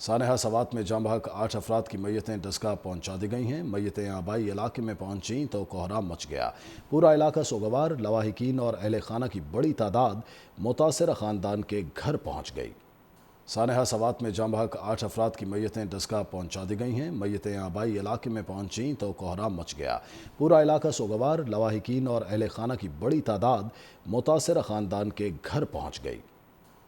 सानहा सवात में जम बहक 8 अफराद की मैयतें दस्का पहुंचा दी गई हैं। मैयतें आबाई इलाके में पहुंची तो कोहराम मच गया। पूरा इलाका सोगवार, लवाहिकीन और अहल खाना की बड़ी तादाद मुतासर ख़ानदान के घर पहुंच गई। सानहा सवात में जम बहक 8 अफराद की मैयतें दस्का पहुंचा दी गई हैं। मैयतें आबाई इलाके में पहुंची तो कोहराम मच गया। पूरा इलाका सोगवार, लवाहिकीन और अहल खाना की बड़ी तादाद मुतासर ख़ानदान के घर पहुंच गई।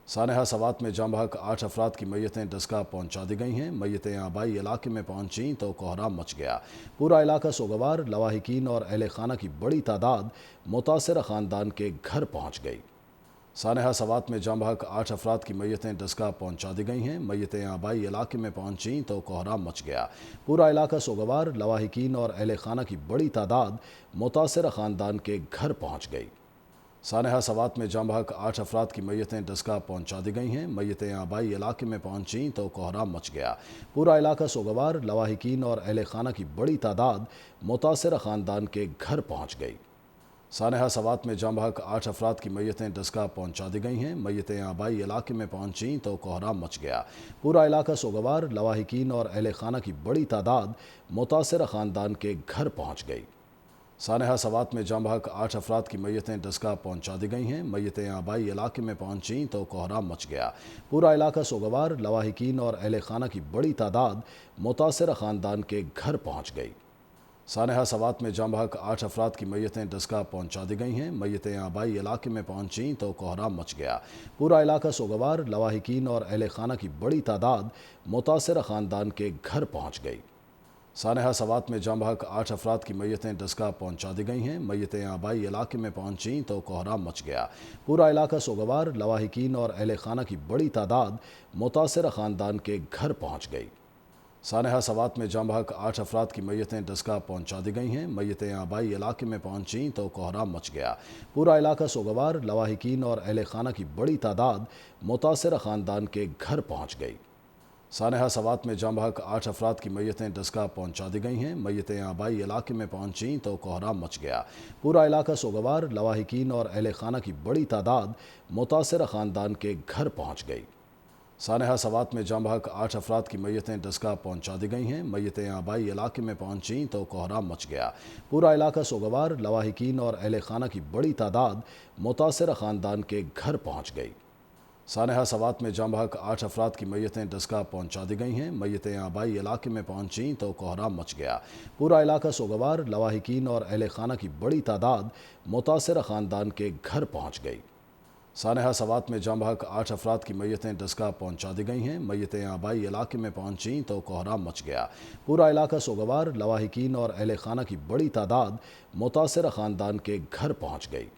सानहा सवात में जम बहक 8 अफराद की मैयतें दस्का पहुंचा दी गई हैं। मैयतें आबाई इलाके में पहुंची तो कोहराम मच गया। पूरा इलाका सोगवार, लवाहिकीन और अहल खाना की बड़ी तादाद मुतासर ख़ानदान के घर पहुंच गई। सानहा सवात में जम बहक 8 अफराद की मैयतें दस्का पहुंचा दी गई हैं। मैयतें आबाई इलाके में पहुंची तो कोहराम मच गया। पूरा इलाका सोगवार, लवाहिकीन और अहल खाना की बड़ी तादाद मुतासर ख़ानदान के घर पहुंच गई। सानहा सवात में जम बहक 8 अफराद की मैयतें दस्का पहुंचा दी गई हैं। मैयतें आबाई इलाके में पहुंची तो कोहराम मच गया। पूरा इलाका सोगवार, लवाहिकीन और अहल खाना की बड़ी तादाद मुतासर ख़ानदान के घर पहुंच गई। सानहा सवात में जम बहक 8 अफराद की मैयतें दस्का पहुंचा दी गई हैं। मैयतें आबाई इलाके में पहुंची तो कोहराम मच गया। पूरा इलाका सोगवार, लवाहिकीन और अहल खाना की बड़ी तादाद मुतासर ख़ानदान के घर पहुंच गई। सानहा सवात में जम बहक 8 अफराद की मैयतें दस्का पहुंचा दी गई हैं। मैयतें आबाई इलाके में पहुंची तो कोहराम मच गया। पूरा इलाका सोगवार, लवाहिकीन और अहल खाना की बड़ी तादाद मुतासर ख़ानदान के घर पहुंच गई। सानहा सवात में जम बहक 8 अफराद की मैयतें दस्का पहुंचा दी गई हैं। मैयतें आबाई इलाके में पहुंची तो कोहराम मच गया। पूरा इलाका सोगवार, लवाहिकीन और अहल खाना की बड़ी तादाद मुतासर ख़ानदान के घर पहुंच गई। सानहा सवात में जम बहक 8 अफराद की मैयतें दस्का पहुंचा दी गई हैं। मैयतें आबाई इलाके में पहुंची तो कोहराम मच गया। पूरा इलाका सोगवार, लवाहिकीन और अहल खाना की बड़ी तादाद मुतासर ख़ानदान के घर पहुंच गई। सानहा सवात में जम बहक 8 अफराद की मैयतें दस्का पहुंचा दी गई हैं। मैयतें आबाई इलाके में पहुंची तो कोहराम मच गया। पूरा इलाका सोगवार, लवाहिकीन और अहल खाना की बड़ी तादाद मुतासर ख़ानदान के घर पहुंच गई। सानहा सवात में जम बहक 8 अफराद की मैयतें दस्का पहुंचा दी गई हैं। मैयतें आबाई इलाके में पहुंची तो कोहराम मच गया। पूरा इलाका सोगवार, लवाहिकीन और अहल खाना की बड़ी तादाद मुतासर ख़ानदान के घर पहुंच गई। सानहा सवात में जम बहक 8 अफराद की मैयतें दस्का पहुंचा दी गई हैं। मैयतें आबाई इलाके में पहुंची तो कोहराम मच गया। पूरा इलाका सोगवार, लवाहिकीन और अहल खाना की बड़ी तादाद मुतासर ख़ानदान के घर पहुंच गई। सानहा सवात में जम बहक 8 अफराद की मैयतें दस्का पहुंचा दी गई हैं। मैयतें आबाई इलाके में पहुंची तो कोहराम मच गया। पूरा इलाका सोगवार, लवाहिकीन और अहल खाना की बड़ी तादाद मुतासर ख़ानदान के घर पहुंच गई। सानहा सवात में जम बहक 8 अफराद की मैयतें दस्का पहुंचा दी गई हैं। मैयतें आबाई इलाके में पहुंची तो कोहराम मच गया। पूरा इलाका सोगवार, लवाहिकीन और अहल खाना की बड़ी तादाद मुतासर ख़ानदान के घर पहुंच गई।